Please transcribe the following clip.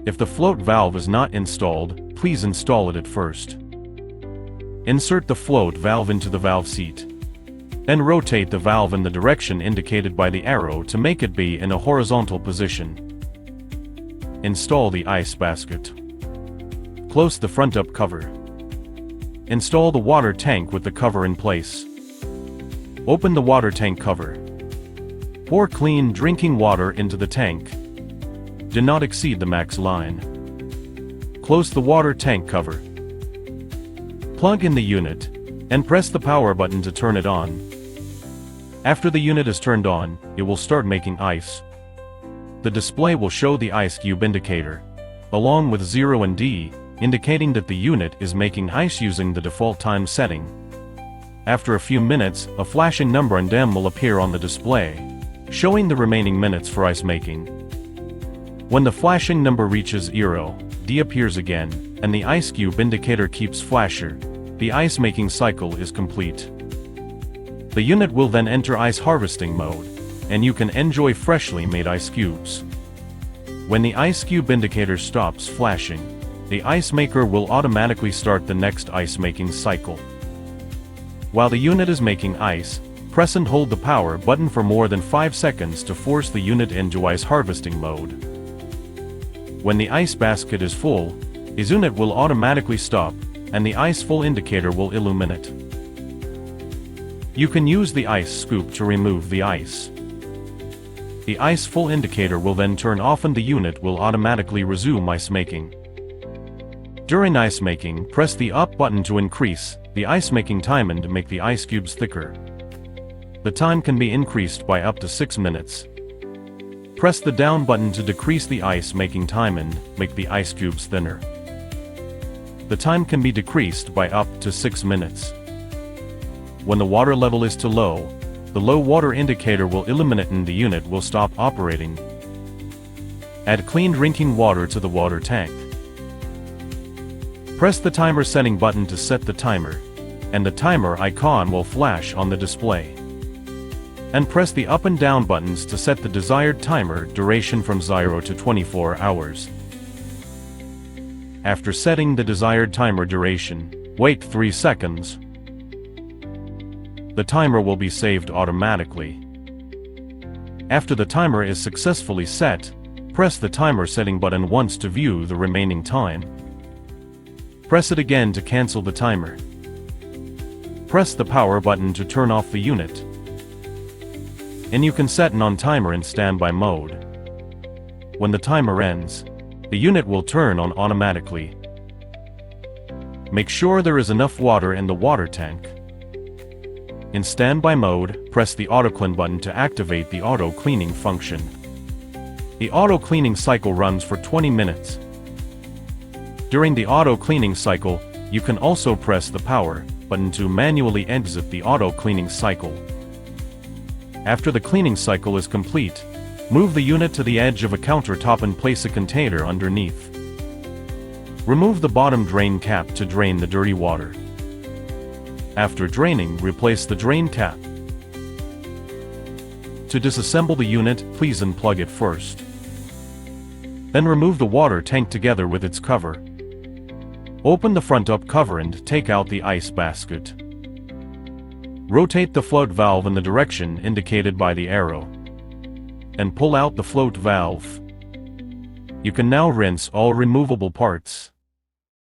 If the float valve is not installed, please install it at first. Insert the float valve into the valve seat. Then rotate the valve in the direction indicated by the arrow to make it be in a horizontal position. Install the ice basket. Close the front up cover. Install the water tank with the cover in place. Open the water tank cover. Pour clean drinking water into the tank. Do not exceed the max line. Close the water tank cover. Plug in the unit, and press the power button to turn it on. After the unit is turned on, it will start making ice. The display will show the ice cube indicator, along with 0 and D, indicating that the unit is making ice using the default time setting. After a few minutes, a flashing number and dim will appear on the display, showing the remaining minutes for ice making. When the flashing number reaches 0, D appears again, and the ice cube indicator keeps flashing. The ice making cycle is complete. The unit will then enter ice harvesting mode, and you can enjoy freshly made ice cubes. When the ice cube indicator stops flashing, the ice maker will automatically start the next ice making cycle. While the unit is making ice, press and hold the power button for more than 5 seconds to force the unit into ice harvesting mode. When the ice basket is full, the unit will automatically stop, and the ice full indicator will illuminate. You can use the ice scoop to remove the ice. The ice full indicator will then turn off and the unit will automatically resume ice making. During ice making, press the up button to increase the ice making time and make the ice cubes thicker. The time can be increased by up to 6 minutes. Press the down button to decrease the ice making time and make the ice cubes thinner. The time can be decreased by up to 6 minutes. When the water level is too low, the low water indicator will illuminate and the unit will stop operating. Add clean drinking water to the water tank. Press the timer setting button to set the timer, and the timer icon will flash on the display. And press the up and down buttons to set the desired timer duration from 0 to 24 hours. After setting the desired timer duration, wait 3 seconds. The timer will be saved automatically. After the timer is successfully set, press the timer setting button once to view the remaining time. Press it again to cancel the timer. Press the power button to turn off the unit. And you can set an on timer in standby mode. When the timer ends, the unit will turn on automatically. Make sure there is enough water in the water tank. In standby mode, press the auto clean button to activate the auto cleaning function. The auto cleaning cycle runs for 20 minutes. During the auto cleaning cycle, you can also press the power button to manually exit the auto cleaning cycle. After the cleaning cycle is complete, move the unit to the edge of a countertop and place a container underneath. Remove the bottom drain cap to drain the dirty water. After draining, replace the drain cap. To disassemble the unit, please unplug it first. Then remove the water tank together with its cover. Open the front up cover and take out the ice basket. Rotate the float valve in the direction indicated by the arrow. And pull out the float valve. You can now rinse all removable parts.